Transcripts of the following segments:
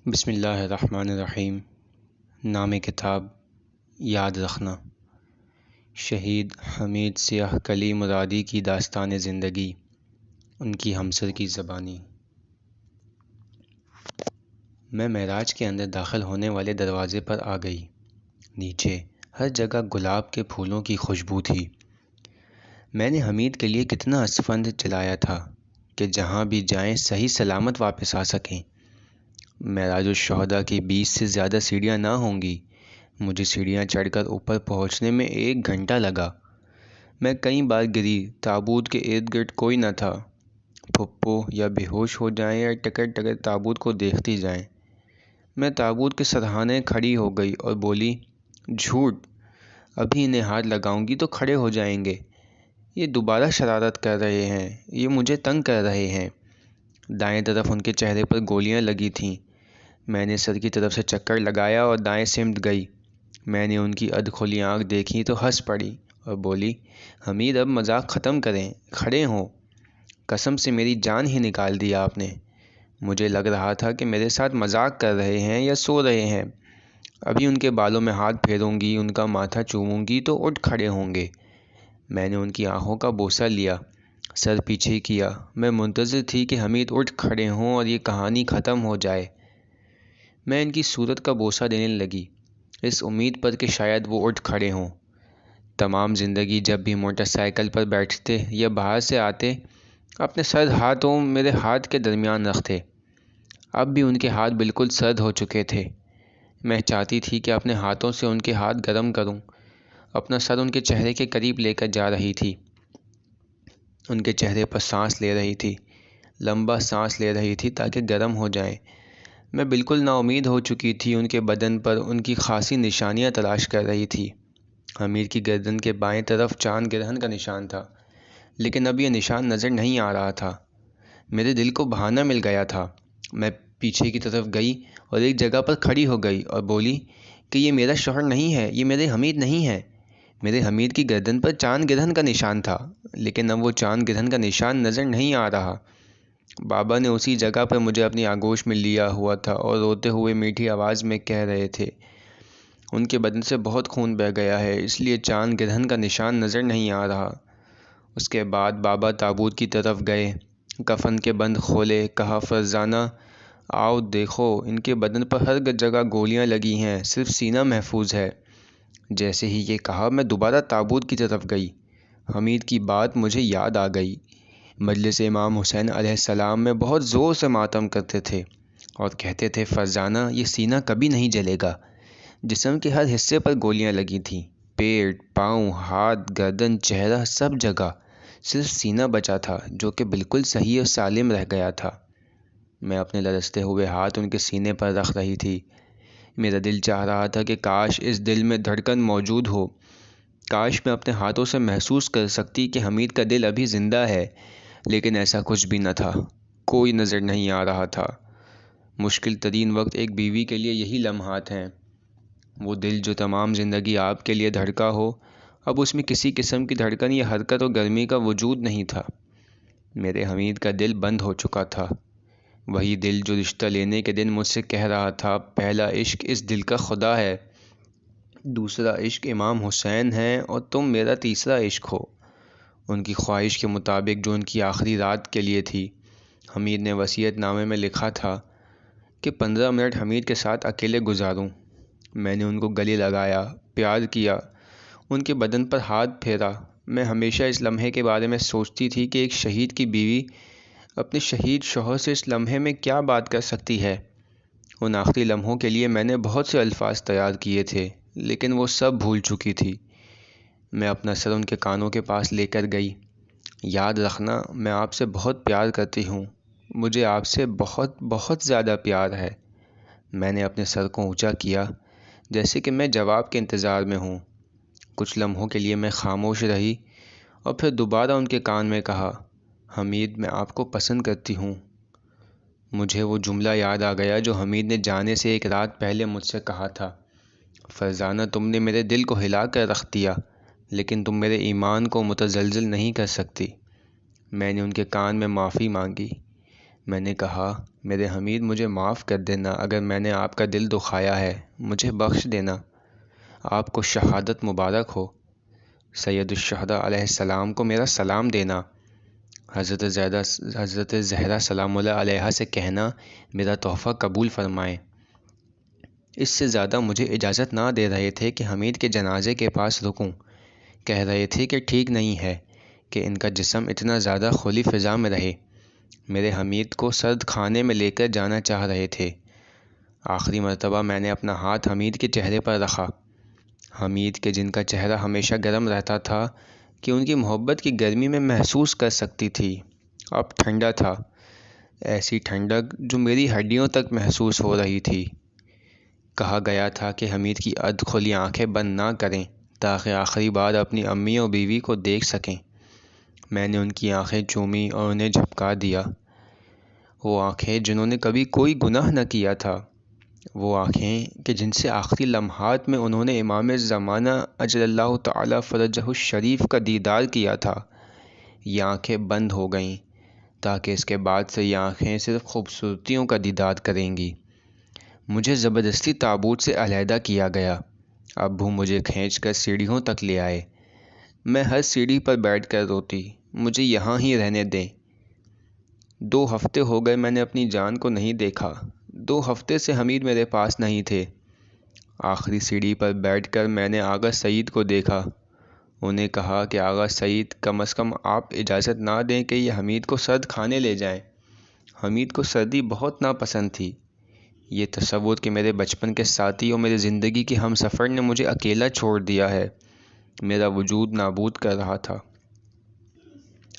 بسم اللہ الرحمن الرحیم۔ نام کتاب یاد رکھنا۔ شہید حمید سیاہ کلی مرادی کی داستان زندگی، ان کی ہمسر کی زبانی۔ میں معراج کے اندر داخل ہونے والے دروازے پر آ گئی۔ نیچے ہر جگہ گلاب کے پھولوں کی خوشبو تھی۔ میں نے حمید کے لیے کتنا اسفند جلایا تھا کہ جہاں بھی جائیں صحیح سلامت واپس آ سکیں۔ معراج الشہداء کی 20 سے زیادہ سیڑھیاں نہ ہوں گی۔ مجھے سیڑھیاں چڑھ کر اوپر پہنچنے میں 1 گھنٹہ لگا۔ میں کئی بار گری، تابوت کے ارد گرد کوئی نہ تھا۔ پھپھو یا بے ہوش ہو جائیں یا ٹکر ٹکر تابوت کو دیکھتی جائیں۔ میں تابوت کے سرہانے کھڑی ہو گئی اور بولی، جھوٹ، ابھی انہیں ہاتھ لگاؤں گی تو کھڑے ہو جائیں گے۔ یہ دوبارہ شرارت کر رہے ہیں، یہ مجھے تنگ کر رہے ہیں۔ دائیں طرف ان کے چہرے پر گولیاں لگی تھیں۔ میں نے سر کی طرف سے چکر لگایا اور دائیں سمت گئی۔ میں نے ان کی ادھ کھلی آنکھ دیکھی تو ہنس پڑی اور بولی، حمید اب مذاق ختم کریں، کھڑے ہوں۔ قسم سے میری جان ہی نکال دی آپ نے۔ مجھے لگ رہا تھا کہ میرے ساتھ مذاق کر رہے ہیں یا سو رہے ہیں۔ ابھی ان کے بالوں میں ہاتھ پھیروں گی، ان کا ماتھا چوموں گی تو اٹھ کھڑے ہوں گے۔ میں نے ان کی آنکھوں کا بوسہ لیا، سر پیچھے کیا۔ میں منتظر تھی کہ حمید اٹھ کھڑے ہوں اور یہ کہانی ختم ہو جائے۔ میں ان کی صورت کا بوسہ دینے لگی، اس امید پر کہ شاید وہ اٹھ کھڑے ہوں۔ تمام زندگی جب بھی موٹر سائیکل پر بیٹھتے یا باہر سے آتے، اپنے سرد ہاتھوں میرے ہاتھ کے درمیان رکھتے۔ اب بھی ان کے ہاتھ بالکل سرد ہو چکے تھے۔ میں چاہتی تھی کہ اپنے ہاتھوں سے ان کے ہاتھ گرم کروں۔ اپنا سر ان کے چہرے کے قریب لے کر جا رہی تھی۔ ان کے چہرے پر سانس لے رہی تھی، لمبا سانس لے رہی تھی تاکہ گرم ہو جائیں۔ میں بالکل نا امید ہو چکی تھی، ان کے بدن پر ان کی خاصی نشانیاں تلاش کر رہی تھی۔ حمید کی گردن کے بائیں طرف چاند گرہن کا نشان تھا، لیکن اب یہ نشان نظر نہیں آ رہا تھا۔ میرے دل کو بہانہ مل گیا تھا۔ میں پیچھے کی طرف گئی اور ایک جگہ پر کھڑی ہو گئی اور بولی کہ یہ میرا شوہر نہیں ہے، یہ میرے حمید نہیں ہے۔ میرے حمید کی گردن پر چاند گرہن کا نشان تھا، لیکن اب وہ چاند گرہن کا نشان نظر نہیں آ رہا۔ بابا نے اسی جگہ پر مجھے اپنی آغوش میں لیا ہوا تھا اور روتے ہوئے میٹھی آواز میں کہہ رہے تھے، ان کے بدن سے بہت خون بہہ گیا ہے، اس لیے چاند گرہن کا نشان نظر نہیں آ رہا۔ اس کے بعد بابا تابوت کی طرف گئے، کفن کے بند کھولے، کہا، فرزانہ آؤ دیکھو، ان کے بدن پر ہر جگہ گولیاں لگی ہیں، صرف سینہ محفوظ ہے۔ جیسے ہی یہ کہا، میں دوبارہ تابوت کی طرف گئی۔ حمید کی بات مجھے یاد آ گئی۔ مجلس امام حسین علیہ السلام میں بہت زور سے ماتم کرتے تھے اور کہتے تھے، فرزانہ یہ سینہ کبھی نہیں جلے گا۔ جسم کے ہر حصے پر گولیاں لگی تھیں، پیٹ، پاؤں، ہاتھ، گردن، چہرہ، سب جگہ، صرف سینہ بچا تھا جو کہ بالکل صحیح اور سالم رہ گیا تھا۔ میں اپنے لرزتے ہوئے ہاتھ ان کے سینے پر رکھ رہی تھی۔ میرا دل چاہ رہا تھا کہ کاش اس دل میں دھڑکن موجود ہو، کاش میں اپنے ہاتھوں سے محسوس کر سکتی کہ حمید کا دل ابھی زندہ ہے، لیکن ایسا کچھ بھی نہ تھا، کوئی نظر نہیں آ رہا تھا۔ مشکل ترین وقت ایک بیوی کے لیے یہی لمحات ہیں۔ وہ دل جو تمام زندگی آپ کے لیے دھڑکا ہو، اب اس میں کسی قسم کی دھڑکن یا حرکت و گرمی کا وجود نہیں تھا۔ میرے حمید کا دل بند ہو چکا تھا، وہی دل جو رشتہ لینے کے دن مجھ سے کہہ رہا تھا، پہلا عشق اس دل کا خدا ہے، دوسرا عشق امام حسین ہے اور تم میرا تیسرا عشق ہو۔ ان کی خواہش کے مطابق جو ان کی آخری رات کے لیے تھی، حمید نے وصیت نامے میں لکھا تھا کہ 15 منٹ حمید کے ساتھ اکیلے گزاروں۔ میں نے ان کو گلے لگایا، پیار کیا، ان کے بدن پر ہاتھ پھیرا۔ میں ہمیشہ اس لمحے کے بارے میں سوچتی تھی کہ ایک شہید کی بیوی اپنے شہید شوہر سے اس لمحے میں کیا بات کر سکتی ہے۔ ان آخری لمحوں کے لیے میں نے بہت سے الفاظ تیار کیے تھے، لیکن وہ سب بھول چکی تھی۔ میں اپنا سر ان کے کانوں کے پاس لے کر گئی۔ یاد رکھنا، میں آپ سے بہت پیار کرتی ہوں، مجھے آپ سے بہت بہت زیادہ پیار ہے۔ میں نے اپنے سر کو اونچا کیا، جیسے کہ میں جواب کے انتظار میں ہوں۔ کچھ لمحوں کے لیے میں خاموش رہی اور پھر دوبارہ ان کے کان میں کہا، حمید میں آپ کو پسند کرتی ہوں۔ مجھے وہ جملہ یاد آ گیا جو حمید نے جانے سے ایک رات پہلے مجھ سے کہا تھا، فرزانہ تم نے میرے دل کو ہلا کر رکھ دیا، لیکن تم میرے ایمان کو متزلزل نہیں کر سکتی۔ میں نے ان کے کان میں معافی مانگی۔ میں نے کہا، میرے حمید مجھے معاف کر دینا اگر میں نے آپ کا دل دکھایا ہے، مجھے بخش دینا۔ آپ کو شہادت مبارک ہو۔ سید الشہداء علیہ السلام کو میرا سلام دینا۔ حضرت زہرا سلام اللہ علیہا سے کہنا میرا تحفہ قبول فرمائیں۔ اس سے زیادہ مجھے اجازت نہ دے رہے تھے کہ حمید کے جنازے کے پاس رکوں۔ کہہ رہے تھے کہ ٹھیک نہیں ہے کہ ان کا جسم اتنا زیادہ کھلی فضا میں رہے۔ میرے حمید کو سرد خانے میں لے کر جانا چاہ رہے تھے۔ آخری مرتبہ میں نے اپنا ہاتھ حمید کے چہرے پر رکھا۔ حمید کے جن کا چہرہ ہمیشہ گرم رہتا تھا کہ ان کی محبت کی گرمی میں محسوس کر سکتی تھی، اب ٹھنڈا تھا، ایسی ٹھنڈک جو میری ہڈیوں تک محسوس ہو رہی تھی۔ کہا گیا تھا کہ حمید کی ادھ کھلی آنکھیں بند نہ کریں تاکہ آخری بار اپنی امی اور بیوی کو دیکھ سکیں۔ میں نے ان کی آنکھیں چومی اور انہیں جھپکا دیا۔ وہ آنکھیں جنہوں نے کبھی کوئی گناہ نہ کیا تھا، وہ آنکھیں کہ جن سے آخری لمحات میں انہوں نے امام زمانہ اجل اللہ تعالی فرجہ الشریف کا دیدار کیا تھا، یہ آنکھیں بند ہو گئیں تاکہ اس کے بعد سے یہ آنکھیں صرف خوبصورتیوں کا دیدار کریں گی۔ مجھے زبردستی تابوت سے علیحدہ کیا گیا۔ ابو مجھے کھینچ کر سیڑھیوں تک لے آئے۔ میں ہر سیڑھی پر بیٹھ کر روتی، مجھے یہاں ہی رہنے دیں۔ 2 ہفتے ہو گئے میں نے اپنی جان کو نہیں دیکھا۔ 2 ہفتے سے حمید میرے پاس نہیں تھے۔ آخری سیڑھی پر بیٹھ کر میں نے آغا سعید کو دیکھا۔ انہیں کہا کہ آغا سعید کم از کم آپ اجازت نہ دیں کہ یہ حمید کو سرد کھانے لے جائیں۔ حمید کو سردی بہت ناپسند تھی۔ یہ تصور کہ میرے بچپن کے ساتھی اور میری زندگی کے ہم سفر نے مجھے اکیلا چھوڑ دیا ہے، میرا وجود نابود کر رہا تھا۔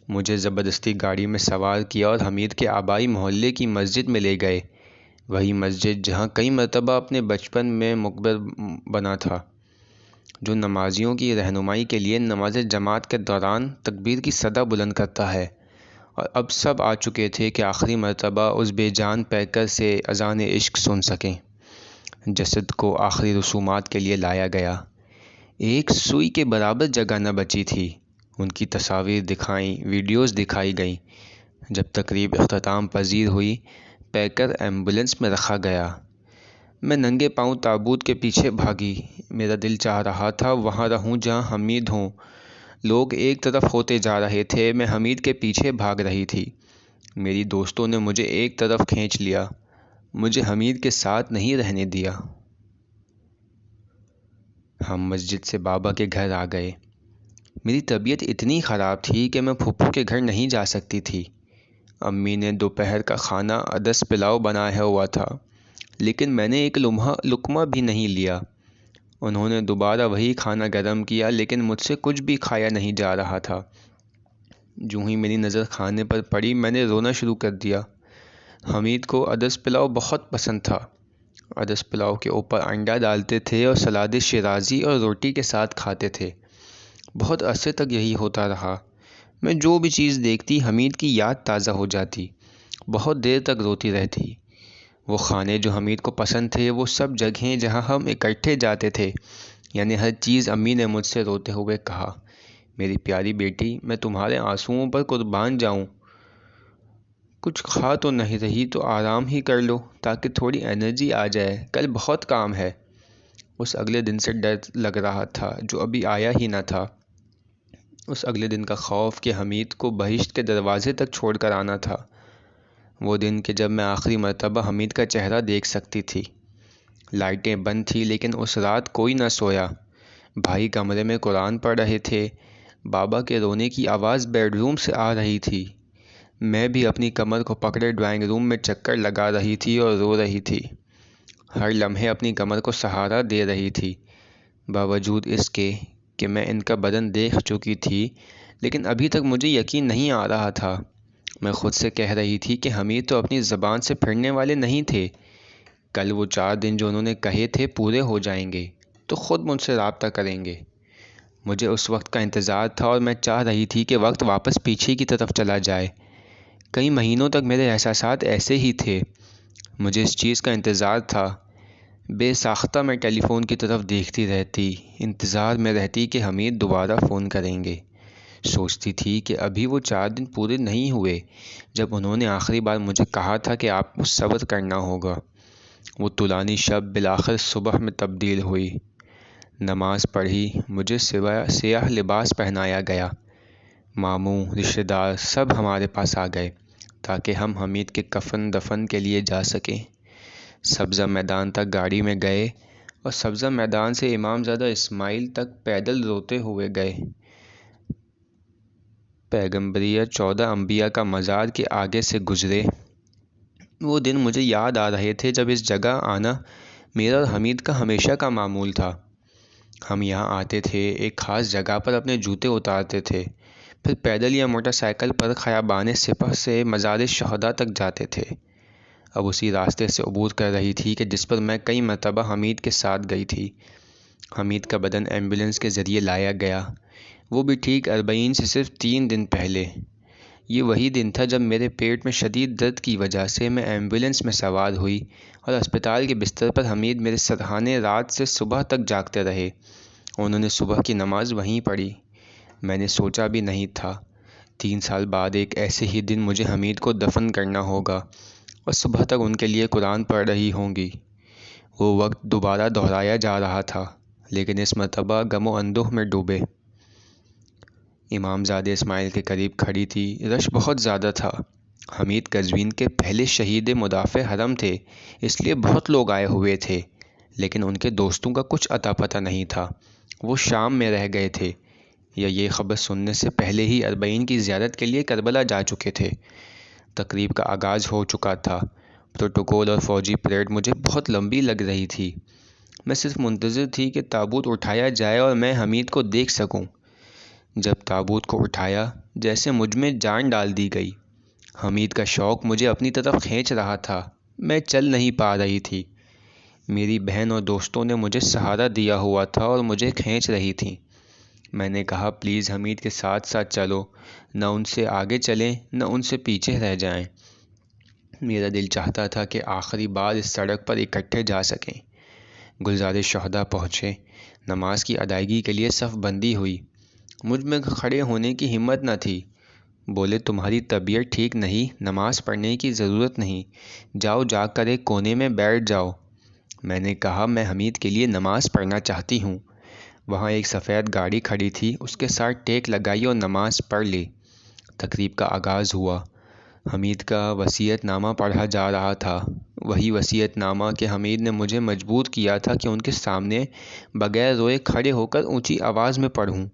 مجھے زبردستی گاڑی میں سوار کیا اور حمید کے آبائی محلے کی مسجد میں لے گئے، وہی مسجد جہاں کئی مرتبہ اپنے بچپن میں مقبر بنا تھا، جو نمازیوں کی رہنمائی کے لیے نماز جماعت کے دوران تکبیر کی صدا بلند کرتا ہے۔ اور اب سب آ چکے تھے کہ آخری مرتبہ اس بے جان پیکر سے اذان عشق سن سکیں۔ جسد کو آخری رسومات کے لیے لایا گیا۔ ایک سوئی کے برابر جگہ نہ بچی تھی۔ ان کی تصاویر دکھائیں، ویڈیوز دکھائی گئیں۔ جب تقریب اختتام پذیر ہوئی، پیکر ایمبولینس میں رکھا گیا۔ میں ننگے پاؤں تابوت کے پیچھے بھاگی۔ میرا دل چاہ رہا تھا وہاں رہوں جہاں حمید ہوں۔ لوگ ایک طرف ہوتے جا رہے تھے، میں حمید کے پیچھے بھاگ رہی تھی۔ میری دوستوں نے مجھے ایک طرف کھینچ لیا، مجھے حمید کے ساتھ نہیں رہنے دیا۔ ہم مسجد سے بابا کے گھر آ گئے۔ میری طبیعت اتنی خراب تھی کہ میں پھپھو کے گھر نہیں جا سکتی تھی۔ امی نے دوپہر کا کھانا عدس پلاؤ بنایا ہوا تھا، لیکن میں نے ایک لقمہ بھی نہیں لیا۔ انہوں نے دوبارہ وہی کھانا گرم کیا، لیکن مجھ سے کچھ بھی کھایا نہیں جا رہا تھا۔ جو ہی میری نظر کھانے پر پڑی، میں نے رونا شروع کر دیا۔ حمید کو عدس پلاؤ بہت پسند تھا۔ عدس پلاؤ کے اوپر انڈا ڈالتے تھے اور سلاد شیرازی اور روٹی کے ساتھ کھاتے تھے۔ بہت عرصے تک یہی ہوتا رہا۔ میں جو بھی چیز دیکھتی حمید کی یاد تازہ ہو جاتی، بہت دیر تک روتی رہتی۔ وہ کھانے جو حمید کو پسند تھے، وہ سب جگہیں جہاں ہم اکٹھے جاتے تھے، یعنی ہر چیز امی نے مجھ سے روتے ہوئے کہا، میری پیاری بیٹی، میں تمہارے آنسوؤں پر قربان جاؤں۔ کچھ کھا تو نہیں رہی تو آرام ہی کر لو تاکہ تھوڑی انرجی آ جائے، کل بہت کام ہے۔ اس اگلے دن سے ڈر لگ رہا تھا جو ابھی آیا ہی نہ تھا۔ اس اگلے دن کا خوف کہ حمید کو بہشت کے دروازے تک چھوڑ کر آنا تھا۔ وہ دن کہ جب میں آخری مرتبہ حمید کا چہرہ دیکھ سکتی تھی۔ لائٹیں بند تھیں، لیکن اس رات کوئی نہ سویا۔ بھائی کمرے میں قرآن پڑھ رہے تھے۔ بابا کے رونے کی آواز بیڈ روم سے آ رہی تھی۔ میں بھی اپنی کمر کو پکڑے ڈرائنگ روم میں چکر لگا رہی تھی اور رو رہی تھی۔ ہر لمحے اپنی کمر کو سہارا دے رہی تھی۔ باوجود اس کے کہ میں ان کا بدن دیکھ چکی تھی، لیکن ابھی تک مجھے یقین نہیں آ رہا تھا۔ میں خود سے کہہ رہی تھی کہ حمید تو اپنی زبان سے پھرنے والے نہیں تھے۔ کل وہ 4 دن جو انہوں نے کہے تھے پورے ہو جائیں گے تو خود مجھ سے رابطہ کریں گے۔ مجھے اس وقت کا انتظار تھا اور میں چاہ رہی تھی کہ وقت واپس پیچھے کی طرف چلا جائے۔ کئی مہینوں تک میرے احساسات ایسے ہی تھے۔ مجھے اس چیز کا انتظار تھا۔ بے ساختہ میں ٹیلی فون کی طرف دیکھتی رہتی، انتظار میں رہتی کہ حمید دوبارہ فون کریں گے۔ سوچتی تھی کہ ابھی وہ 4 دن پورے نہیں ہوئے جب انہوں نے آخری بار مجھے کہا تھا کہ آپ کو صبر کرنا ہوگا۔ وہ طولانی شب بالآخر صبح میں تبدیل ہوئی۔ نماز پڑھی، مجھے سیاہ لباس پہنایا گیا۔ ماموں، رشتہ دار سب ہمارے پاس آ گئے تاکہ ہم حمید کے کفن دفن کے لیے جا سکیں۔ سبزہ میدان تک گاڑی میں گئے اور سبزہ میدان سے امام زادہ اسماعیل تک پیدل روتے ہوئے گئے۔ پیغمبریہ 14 انبیاء کا مزار کے آگے سے گزرے۔ وہ دن مجھے یاد آ رہے تھے جب اس جگہ آنا میرا اور حمید کا ہمیشہ کا معمول تھا۔ ہم یہاں آتے تھے، ایک خاص جگہ پر اپنے جوتے اتارتے تھے، پھر پیدل یا موٹر سائیکل پر خیابان سپہ سے مزار شہداء تک جاتے تھے۔ اب اسی راستے سے عبور کر رہی تھی کہ جس پر میں کئی مرتبہ حمید کے ساتھ گئی تھی۔ حمید کا بدن ایمبولنس کے ذریعے لایا گیا، وہ بھی ٹھیک 40 سے صرف 3 دن پہلے۔ یہ وہی دن تھا جب میرے پیٹ میں شدید درد کی وجہ سے میں ایمبولنس میں سوار ہوئی اور اسپتال کے بستر پر حمید میرے سرہانے رات سے صبح تک جاگتے رہے۔ انہوں نے صبح کی نماز وہیں پڑھی۔ میں نے سوچا بھی نہیں تھا 3 سال بعد ایک ایسے ہی دن مجھے حمید کو دفن کرنا ہوگا اور صبح تک ان کے لیے قرآن پڑھ رہی ہوں گی۔ وہ وقت دوبارہ دہرایا جا رہا تھا، لیکن اس مرتبہ غم و اندوہ میں ڈوبے۔ امام زادہ اسماعیل کے قریب کھڑی تھی، رش بہت زیادہ تھا۔ حمید قزوین کے پہلے شہید مدافع حرم تھے، اس لیے بہت لوگ آئے ہوئے تھے، لیکن ان کے دوستوں کا کچھ اتا پتہ نہیں تھا۔ وہ شام میں رہ گئے تھے یا یہ خبر سننے سے پہلے ہی 40 کی زیارت کے لیے کربلا جا چکے تھے۔ تقریب کا آغاز ہو چکا تھا۔ پروٹوکول اور فوجی پریڈ مجھے بہت لمبی لگ رہی تھی۔ میں صرف منتظر تھی کہ تابوت اٹھایا جائے اور میں حمید کو دیکھ سکوں۔ جب تابوت کو اٹھایا، جیسے مجھ میں جان ڈال دی گئی۔ حمید کا شوق مجھے اپنی طرف کھینچ رہا تھا، میں چل نہیں پا رہی تھی۔ میری بہن اور دوستوں نے مجھے سہارا دیا ہوا تھا اور مجھے کھینچ رہی تھیں۔ میں نے کہا پلیز حمید کے ساتھ ساتھ چلو، نہ ان سے آگے چلیں نہ ان سے پیچھے رہ جائیں۔ میرا دل چاہتا تھا کہ آخری بار اس سڑک پر اکٹھے جا سکیں۔ گلزار شہداء پہنچے، نماز کی ادائیگی کے لیے صف بندی ہوئی۔ مجھ میں کھڑے ہونے کی ہمت نہ تھی۔ بولے تمہاری طبیعت ٹھیک نہیں، نماز پڑھنے کی ضرورت نہیں، جاؤ جا کر ایک کونے میں بیٹھ جاؤ۔ میں نے کہا میں حمید کے لیے نماز پڑھنا چاہتی ہوں۔ وہاں ایک سفید گاڑی کھڑی تھی، اس کے ساتھ ٹیک لگائی اور نماز پڑھ لی۔ تقریب کا آغاز ہوا۔ حمید کا وصیت نامہ پڑھا جا رہا تھا، وہی وصیت نامہ کہ حمید نے مجھے مجبور کیا تھا کہ ان کے سامنے بغیر روئے کھڑے ہو کر اونچی آواز میں پڑھوں،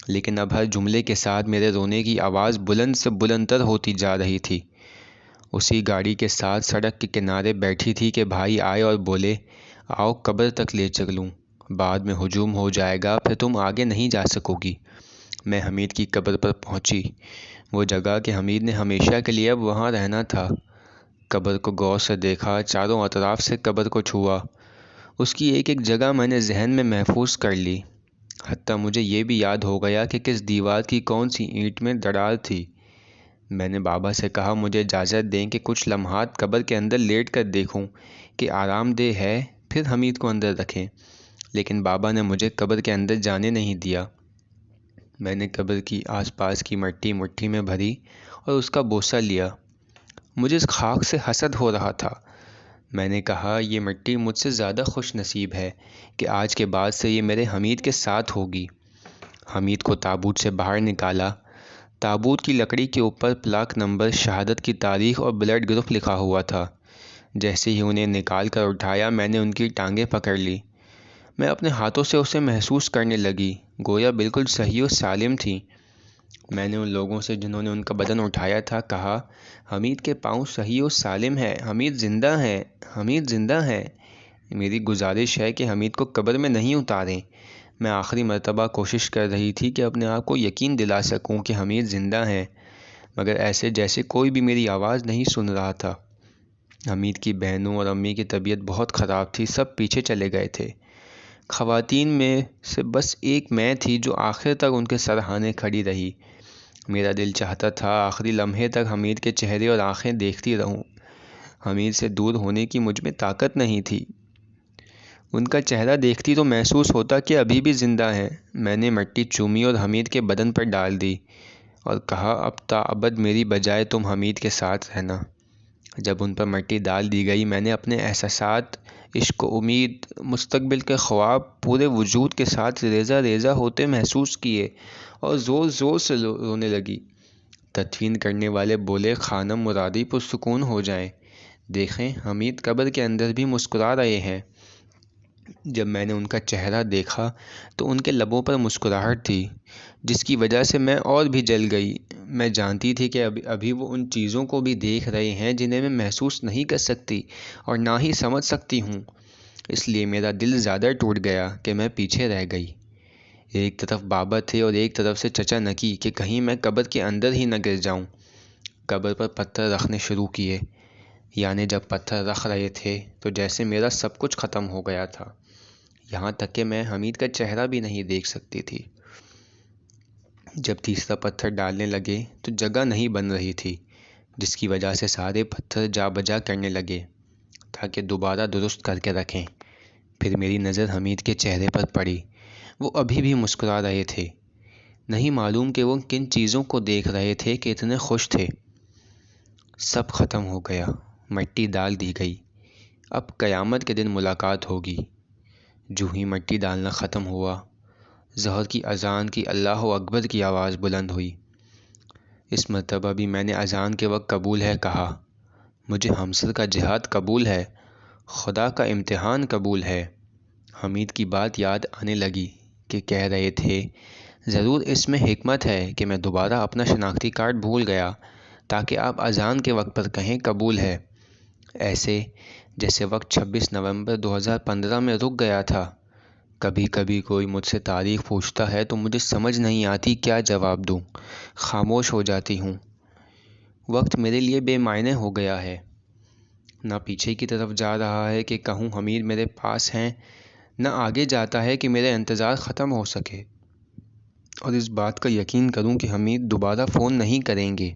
لیکن اب ہر جملے کے ساتھ میرے رونے کی آواز بلند سے بلند تر ہوتی جا رہی تھی۔ اسی گاڑی کے ساتھ سڑک کے کنارے بیٹھی تھی کہ بھائی آئے اور بولے آؤ قبر تک لے چلوں، بعد میں ہجوم ہو جائے گا، پھر تم آگے نہیں جا سکو گی۔ میں حمید کی قبر پر پہنچی، وہ جگہ کہ حمید نے ہمیشہ کے لیے اب وہاں رہنا تھا۔ قبر کو غور سے دیکھا، چاروں اطراف سے قبر کو چھوا۔ اس کی ایک ایک جگہ میں نے ذہن میں محفوظ کر لی، حتیٰ مجھے یہ بھی یاد ہو گیا کہ کس دیوار کی کون سی اینٹ میں دراڑ تھی۔ میں نے بابا سے کہا مجھے اجازت دیں کہ کچھ لمحات قبر کے اندر لیٹ کر دیکھوں کہ آرام دہ ہے، پھر حمید کو اندر رکھیں، لیکن بابا نے مجھے قبر کے اندر جانے نہیں دیا۔ میں نے قبر کی آس پاس کی مٹی مٹھی میں بھری اور اس کا بوسہ لیا۔ مجھے اس خاک سے حسد ہو رہا تھا۔ میں نے کہا یہ مٹی مجھ سے زیادہ خوش نصیب ہے کہ آج کے بعد سے یہ میرے حمید کے ساتھ ہوگی۔ حمید کو تابوت سے باہر نکالا۔ تابوت کی لکڑی کے اوپر پلاک نمبر، شہادت کی تاریخ اور بلڈ گروپ لکھا ہوا تھا۔ جیسے ہی انہیں نکال کر اٹھایا، میں نے ان کی ٹانگیں پکڑ لی۔ میں اپنے ہاتھوں سے اسے محسوس کرنے لگی، گویا بالکل صحیح و سالم تھی۔ میں نے ان لوگوں سے جنہوں نے ان کا بدن اٹھایا تھا کہا حمید کے پاؤں صحیح و سالم ہے، حمید زندہ ہے، حمید زندہ ہے۔ میری گزارش ہے کہ حمید کو قبر میں نہیں اتاریں۔ میں آخری مرتبہ کوشش کر رہی تھی کہ اپنے آپ کو یقین دلا سکوں کہ حمید زندہ ہے، مگر ایسے جیسے کوئی بھی میری آواز نہیں سن رہا تھا۔ حمید کی بہنوں اور امی کی طبیعت بہت خراب تھی، سب پیچھے چلے گئے تھے۔ خواتین میں سے بس ایک میں تھی جو آخر تک ان کے سرہانے کھڑی رہی۔ میرا دل چاہتا تھا آخری لمحے تک حمید کے چہرے اور آنکھیں دیکھتی رہوں۔ حمید سے دور ہونے کی مجھ میں طاقت نہیں تھی۔ ان کا چہرہ دیکھتی تو محسوس ہوتا کہ ابھی بھی زندہ ہیں۔ میں نے مٹی چومی اور حمید کے بدن پر ڈال دی اور کہا اب تا ابد میری بجائے تم حمید کے ساتھ رہنا۔ جب ان پر مٹی ڈال دی گئی میں نے اپنے احساسات، عشق و امید، مستقبل کے خواب پورے وجود کے ساتھ ریزہ ریزہ ہوتے محسوس کیے اور زور زور سے رونے لگی۔ تدفین کرنے والے بولے خانم مرادی پرسکون ہو جائیں، دیکھیں حمید قبر کے اندر بھی مسکرا رہے ہیں۔ جب میں نے ان کا چہرہ دیکھا تو ان کے لبوں پر مسکراہٹ تھی جس کی وجہ سے میں اور بھی جل گئی۔ میں جانتی تھی کہ ابھی وہ ان چیزوں کو بھی دیکھ رہے ہیں جنہیں میں محسوس نہیں کر سکتی اور نہ ہی سمجھ سکتی ہوں۔ اس لیے میرا دل زیادہ ٹوٹ گیا کہ میں پیچھے رہ گئی۔ ایک طرف بابا تھے اور ایک طرف سے چچا نکی کہ کہیں میں قبر کے اندر ہی نہ گر جاؤں۔ قبر پر پتھر رکھنے شروع کیے، یعنی جب پتھر رکھ رہے تھے تو جیسے میرا سب کچھ ختم ہو گیا تھا، یہاں تک کہ میں حمید کا چہرہ بھی نہیں دیکھ سکتی تھی۔ جب تیسرا پتھر ڈالنے لگے تو جگہ نہیں بن رہی تھی، جس کی وجہ سے سارے پتھر جا بجا کرنے لگے تاکہ دوبارہ درست کر کے رکھیں۔ پھر میری نظر حمید کے چہرے پر پڑی، وہ ابھی بھی مسکرا رہے تھے۔ نہیں معلوم کہ وہ کن چیزوں کو دیکھ رہے تھے کہ اتنے خوش تھے۔ سب ختم ہو گیا، مٹی ڈال دی گئی، اب قیامت کے دن ملاقات ہوگی۔ جو ہی مٹی ڈالنا ختم ہوا، ظہر کی اذان کی اللہ اکبر کی آواز بلند ہوئی۔ اس مرتبہ بھی میں نے اذان کے وقت قبول ہے کہا۔ مجھے ہمسر کا جہاد قبول ہے، خدا کا امتحان قبول ہے۔ حمید کی بات یاد آنے لگی کہ کہہ رہے تھے ضرور اس میں حکمت ہے کہ میں دوبارہ اپنا شناختی کارڈ بھول گیا تاکہ آپ اذان کے وقت پر کہیں قبول ہے، ایسے جیسے وقت 26 نومبر 2015 میں رک گیا تھا۔ کبھی کبھی کوئی مجھ سے تاریخ پوچھتا ہے تو مجھے سمجھ نہیں آتی کیا جواب دوں، خاموش ہو جاتی ہوں۔ وقت میرے لیے بے معنی ہو گیا ہے، نہ پیچھے کی طرف جا رہا ہے کہ کہوں حمید میرے پاس ہیں، نہ آگے جاتا ہے کہ میرا انتظار ختم ہو سکے اور اس بات کا یقین کروں کہ حمید دوبارہ فون نہیں کریں گے۔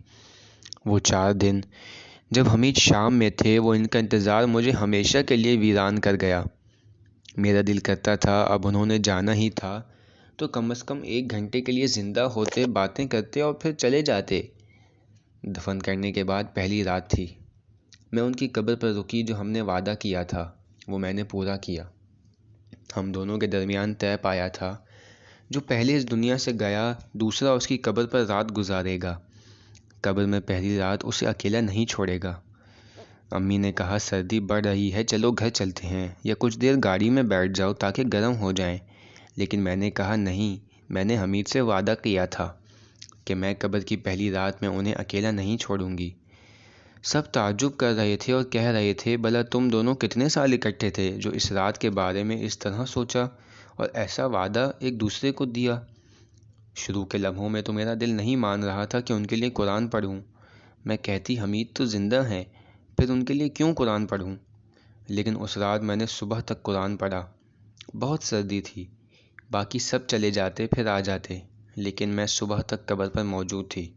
وہ 4 دن جب حمید شام میں تھے، وہ ان کا انتظار مجھے ہمیشہ کے لیے ویران کر گیا۔ میرا دل کرتا تھا اب انہوں نے جانا ہی تھا تو کم از کم 1 گھنٹے کے لیے زندہ ہوتے، باتیں کرتے اور پھر چلے جاتے۔ دفن کرنے کے بعد پہلی رات تھی، میں ان کی قبر پر رکی۔ جو ہم نے وعدہ کیا تھا وہ میں نے پورا کیا۔ ہم دونوں کے درمیان طے پایا تھا، جو پہلے اس دنیا سے گیا دوسرا اس کی قبر پر رات گزارے گا۔ قبر میں پہلی رات اسے اکیلا نہیں چھوڑے گا۔ امی نے کہا سردی بڑھ رہی ہے، چلو گھر چلتے ہیں یا کچھ دیر گاڑی میں بیٹھ جاؤ تاکہ گرم ہو جائیں، لیکن میں نے کہا نہیں، میں نے حمید سے وعدہ کیا تھا کہ میں قبر کی پہلی رات میں انہیں اکیلا نہیں چھوڑوں گی۔ سب تعجب کر رہے تھے اور کہہ رہے تھے بھلا تم دونوں کتنے سال اکٹھے تھے جو اس رات کے بارے میں اس طرح سوچا اور ایسا وعدہ ایک دوسرے کو دیا۔ شروع کے لمحوں میں تو میرا دل نہیں مان رہا تھا کہ ان کے لیے قرآن پڑھوں۔ میں کہتی حمید تو زندہ ہیں، پھر ان کے لیے کیوں قرآن پڑھوں؟ لیکن اس رات میں نے صبح تک قرآن پڑھا۔ بہت سردی تھی، باقی سب چلے جاتے پھر آ جاتے، لیکن میں صبح تک قبر پر موجود تھی۔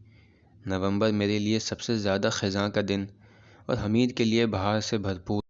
نومبر میرے لیے سب سے زیادہ خزاں کا دن اور حمید کے لیے بہار سے بھرپور